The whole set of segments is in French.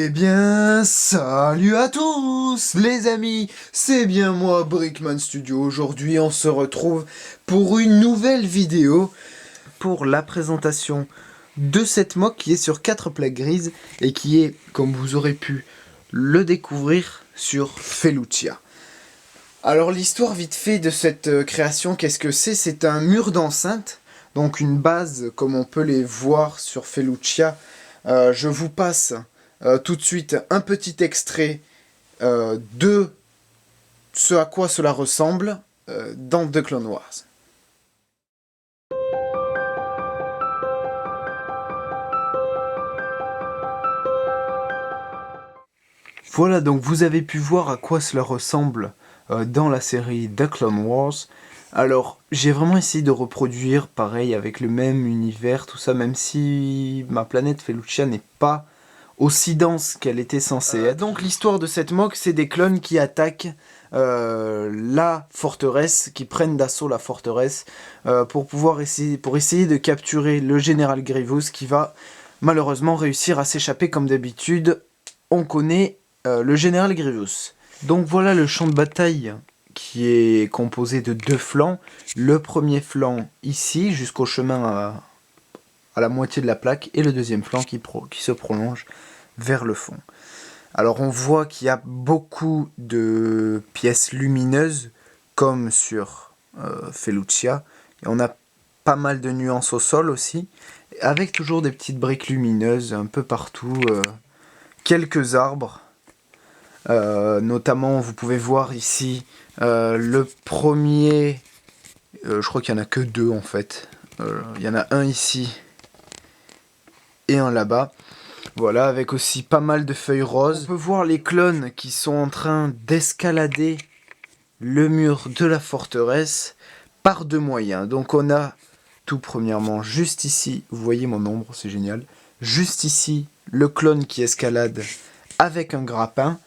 Eh bien, salut à tous les amis, c'est bien moi Brickman Studio. Aujourd'hui on se retrouve pour une nouvelle vidéo pour la présentation de cette mock qui est sur 4 plaques grises et qui est, comme vous aurez pu le découvrir, sur Felucia. Alors l'histoire vite fait de cette création, qu'est-ce que c'est? C'est un mur d'enceinte, donc une base comme on peut les voir sur Felucia. Je vous passe tout de suite un petit extrait de ce à quoi cela ressemble dans The Clone Wars. Voilà, donc vous avez pu voir à quoi cela ressemble dans la série The Clone Wars. Alors, j'ai vraiment essayé de reproduire pareil avec le même univers, tout ça, même si ma planète Felucia n'est pas aussi dense qu'elle était censée être. Donc l'histoire de cette mock, c'est des clones qui attaquent la forteresse, qui prennent d'assaut la forteresse pour essayer de capturer le général Grievous qui va malheureusement réussir à s'échapper comme d'habitude. On connaît le général Grievous. Donc voilà le champ de bataille qui est composé de 2 flancs. Le premier flanc ici, jusqu'au chemin à la moitié de la plaque, et le deuxième flanc qui se prolonge vers le fond. Alors on voit qu'il y a beaucoup de pièces lumineuses, comme sur Felucia, et on a pas mal de nuances au sol aussi, avec toujours des petites briques lumineuses un peu partout, quelques arbres, notamment vous pouvez voir ici le premier, je crois qu'il n'y en a que 2 en fait, il y en a un ici et un là-bas. Voilà, avec aussi pas mal de feuilles roses. On peut voir les clones qui sont en train d'escalader le mur de la forteresse par 2 moyens. Donc on a tout premièrement juste ici, vous voyez mon ombre, c'est génial. Juste ici, le clone qui escalade avec un grappin.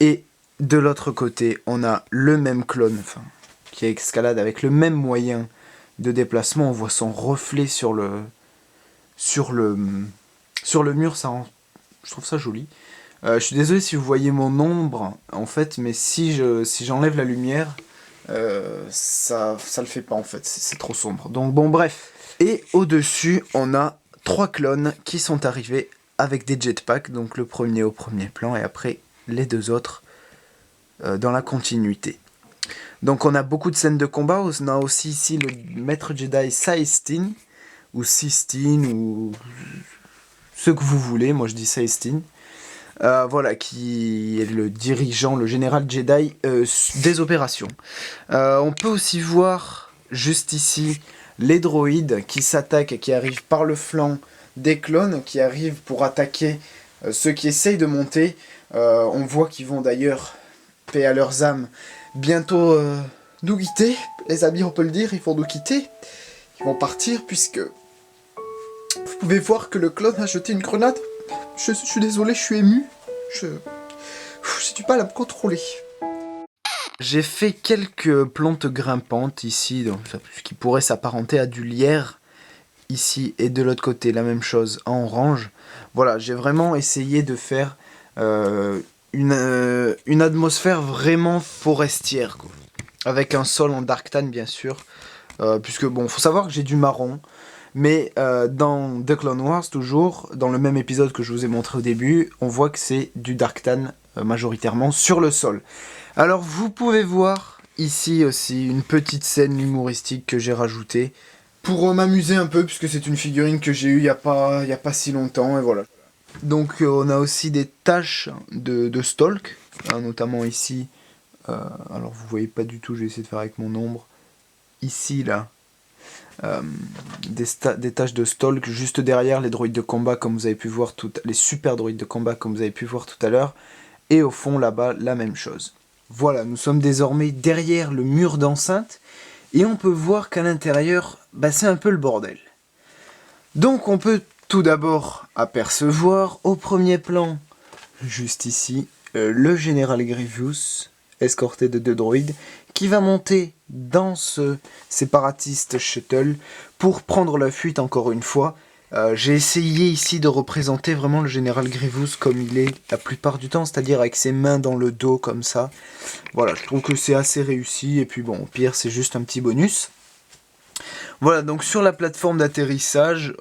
Et de l'autre côté, on a le même clone qui escalade avec le même moyen de déplacement. On voit son reflet sur le mur, je trouve ça joli. Je suis désolé si vous voyez mon ombre, en fait, mais si j'enlève la lumière, ça le fait pas, en fait, c'est trop sombre. Donc bon, bref. Et au-dessus, on a 3 clones qui sont arrivés avec des jetpacks, donc le premier au premier plan, et après les 2 autres dans la continuité. Donc on a beaucoup de scènes de combat, on a aussi ici le maître Jedi Saestin, ou Sistine, ou ce que vous voulez, moi je dis Saestin, voilà, qui est le dirigeant, le général Jedi des opérations. On peut aussi voir, juste ici, les droïdes qui s'attaquent, qui arrivent par le flanc des clones, qui arrivent pour attaquer ceux qui essayent de monter. On voit qu'ils vont d'ailleurs, paix à leurs âmes, bientôt nous quitter. Les amis, on peut le dire, ils vont nous quitter. Ils vont partir puisque vous pouvez voir que le clone a jeté une grenade. Je suis désolé, je suis ému. Je n'ai du mal à me contrôler. J'ai fait quelques plantes grimpantes ici, donc, ce qui pourrait s'apparenter à du lierre. Ici et de l'autre côté, la même chose en orange. Voilà, j'ai vraiment essayé de faire une atmosphère vraiment forestière, quoi. Avec un sol en dark tan, bien sûr. Puisque, bon, faut savoir que j'ai du marron. Mais dans The Clone Wars, toujours, dans le même épisode que je vous ai montré au début, on voit que c'est du dark tan majoritairement sur le sol. Alors vous pouvez voir ici aussi une petite scène humoristique que j'ai rajoutée pour m'amuser un peu, puisque c'est une figurine que j'ai eue il n'y a pas si longtemps, et voilà. Donc on a aussi des taches de stalk, hein, notamment ici, alors vous voyez pas du tout, je vais essayer de faire avec mon ombre, ici là, des taches de stalk juste derrière les droïdes de combat comme vous avez pu voir les super droïdes de combat comme vous avez pu voir tout à l'heure, et au fond là-bas la même chose. Voilà, nous sommes désormais derrière le mur d'enceinte et on peut voir qu'à l'intérieur, c'est un peu le bordel. Donc on peut tout d'abord apercevoir au premier plan, juste ici, le général Grievous, escorté de 2 droïdes, qui va monter dans ce séparatiste shuttle pour prendre la fuite encore une fois. J'ai essayé ici de représenter vraiment le général Grievous comme il est la plupart du temps, c'est-à-dire avec ses mains dans le dos comme ça. Voilà, je trouve que c'est assez réussi, et puis bon, au pire c'est juste un petit bonus. Voilà, donc sur la plateforme d'atterrissage,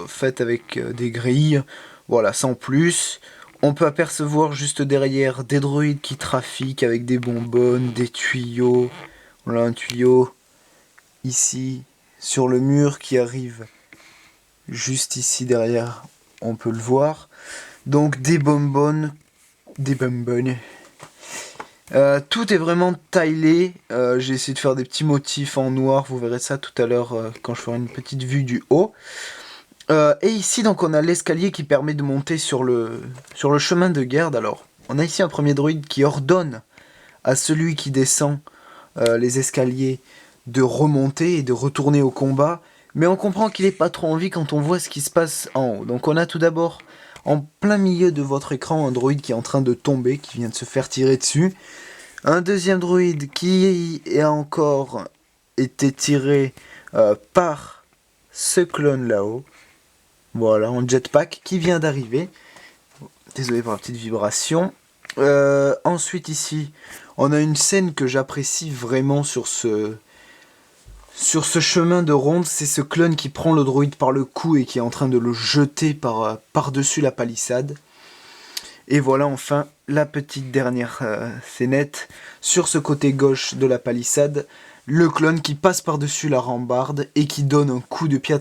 faite avec des grilles, voilà, sans plus. On peut apercevoir juste derrière des droïdes qui trafiquent avec des bonbonnes, des tuyaux. Voilà un tuyau ici sur le mur qui arrive juste ici derrière, on peut le voir. Donc des bonbonnes, tout est vraiment taillé. J'ai essayé de faire des petits motifs en noir, vous verrez ça tout à l'heure quand je ferai une petite vue du haut. Et ici donc on a l'escalier qui permet de monter sur le chemin de garde. Alors on a ici un premier droïde qui ordonne à celui qui descend les escaliers de remonter et de retourner au combat. Mais on comprend qu'il n'est pas trop envie quand on voit ce qui se passe en haut. Donc on a tout d'abord, en plein milieu de votre écran, un droïde qui est en train de tomber, qui vient de se faire tirer dessus. Un deuxième droïde qui a encore été tiré par ce clone là-haut. Voilà, en jetpack, qui vient d'arriver. Désolé pour la petite vibration. Ensuite ici, on a une scène que j'apprécie vraiment sur ce chemin de ronde, c'est ce clone qui prend le droïde par le cou et qui est en train de le jeter par-dessus la palissade. Et voilà enfin la petite dernière scénette. Sur ce côté gauche de la palissade, le clone qui passe par-dessus la rambarde et qui donne un coup de pied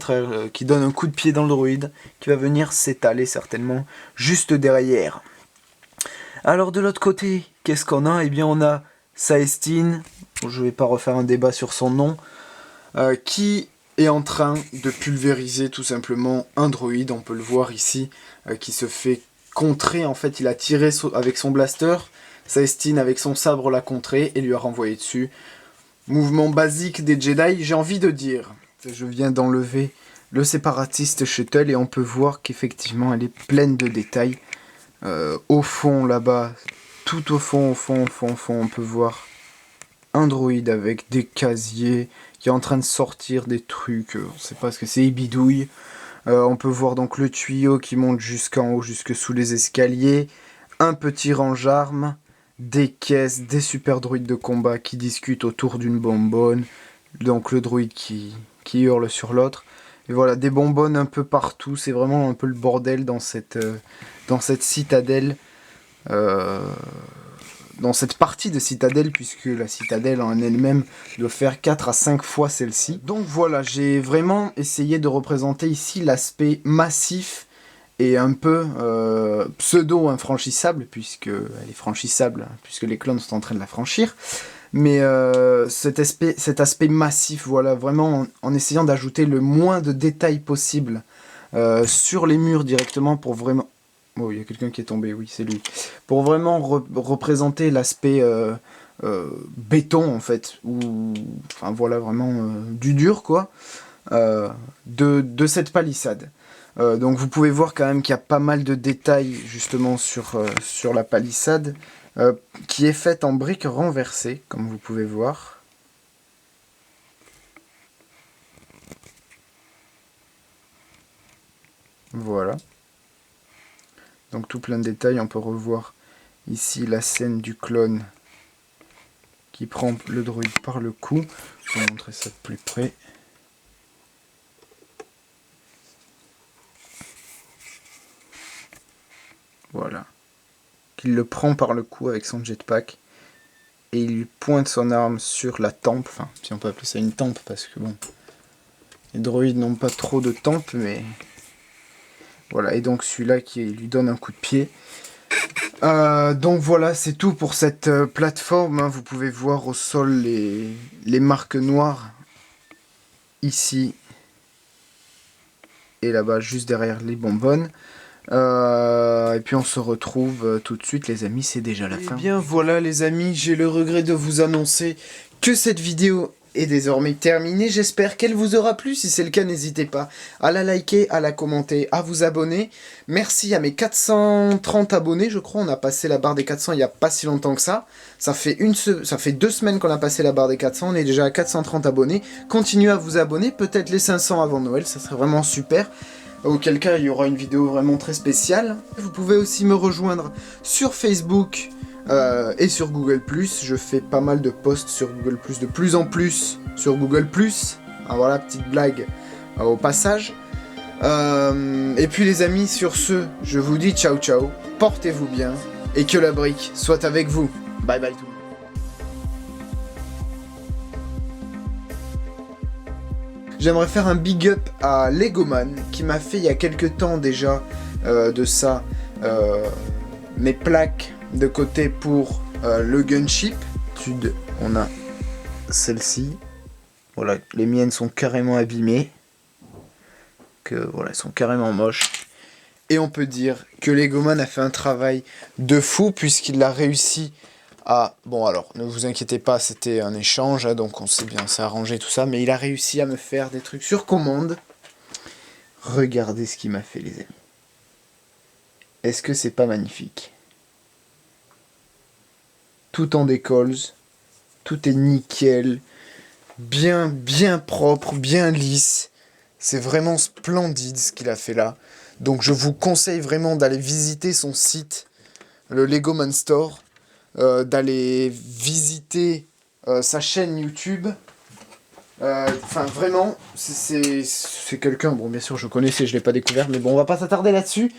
dans le droïde, qui va venir s'étaler certainement juste derrière. Alors de l'autre côté, qu'est-ce qu'on a? Eh bien on a Saestine, je vais pas refaire un débat sur son nom, qui est en train de pulvériser tout simplement un droïde, on peut le voir ici, qui se fait contrer. En fait il a tiré avec son blaster, Saestine avec son sabre l'a contré et lui a renvoyé dessus. Mouvement basique des Jedi, j'ai envie de dire. Je viens d'enlever le séparatiste shuttle et on peut voir qu'effectivement elle est pleine de détails. Au fond là-bas, tout au fond, on peut voir un droïde avec des casiers qui est en train de sortir des trucs, on sait pas ce que c'est, bidouille. On peut voir donc le tuyau qui monte jusqu'en haut, jusque sous les escaliers, un petit range-armes, des caisses, des super droïdes de combat qui discutent autour d'une bonbonne, donc le droïde qui hurle sur l'autre. Et voilà, des bonbonnes un peu partout, c'est vraiment un peu le bordel dans cette citadelle. Dans cette partie de citadelle, puisque la citadelle en elle-même doit faire 4 à 5 fois celle-ci. Donc voilà, j'ai vraiment essayé de représenter ici l'aspect massif et un peu pseudo-infranchissable, puisqu'elle est franchissable, puisque les clones sont en train de la franchir. Mais cet aspect massif, voilà, vraiment en essayant d'ajouter le moins de détails possible sur les murs directement pour vraiment... Oh, il y a quelqu'un qui est tombé, oui, c'est lui. Pour vraiment représenter l'aspect béton, en fait, ou... Enfin, voilà, vraiment du dur, quoi, de cette palissade. Donc vous pouvez voir quand même qu'il y a pas mal de détails, justement, sur la palissade, qui est faite en briques renversées, comme vous pouvez voir. Voilà. Donc tout plein de détails, on peut revoir ici la scène du clone qui prend le droïde par le cou. Je vais vous montrer ça de plus près. Voilà. Qu'il le prend par le cou avec son jetpack et il lui pointe son arme sur la tempe. Enfin, si on peut appeler ça une tempe, parce que bon, les droïdes n'ont pas trop de tempe, mais... Voilà, et donc celui-là qui lui donne un coup de pied. Donc voilà, c'est tout pour cette plateforme. Hein. Vous pouvez voir au sol les marques noires. Ici. Et là-bas, juste derrière les bonbonnes. Et puis on se retrouve tout de suite, les amis, c'est déjà la fin. Et bien voilà, les amis, j'ai le regret de vous annoncer que cette vidéo est désormais terminée. J'espère qu'elle vous aura plu. Si c'est le cas, n'hésitez pas à la liker, à la commenter, à vous abonner. Merci à mes 430 abonnés, je crois. On a passé la barre des 400 il n'y a pas si longtemps que ça. Ça fait 2 semaines qu'on a passé la barre des 400. On est déjà à 430 abonnés. Continuez à vous abonner, peut-être les 500 avant Noël, ça serait vraiment super. auquel cas il y aura une vidéo vraiment très spéciale. Vous pouvez aussi me rejoindre sur Facebook et sur Google+. Je fais pas mal de posts sur Google+, de plus en plus sur Google+. Ah, voilà, petite blague au passage. Et puis les amis, sur ce, je vous dis ciao ciao, portez-vous bien, et que la brique soit avec vous. Bye bye tout le monde. J'aimerais faire un big up à Legoman, qui m'a fait il y a quelques temps déjà de ça, mes plaques de côté pour le gunship. On a celle-ci. Voilà, les miennes sont carrément abîmées. Voilà, elles sont carrément moches. Et on peut dire que Legoman a fait un travail de fou, puisqu'il a réussi à... Bon alors, ne vous inquiétez pas, c'était un échange, hein, donc on s'est arrangé tout ça, mais il a réussi à me faire des trucs sur commande. Regardez ce qu'il m'a fait, les amis. Est-ce que c'est pas magnifique? Tout en décolles, tout est nickel, bien propre, bien lisse. C'est vraiment splendide ce qu'il a fait là. Donc je vous conseille vraiment d'aller visiter son site, le Legoman Store, d'aller visiter sa chaîne YouTube. Enfin vraiment, c'est quelqu'un, bon bien sûr je connaissais, je l'ai pas découvert, mais bon on va pas s'attarder là-dessus.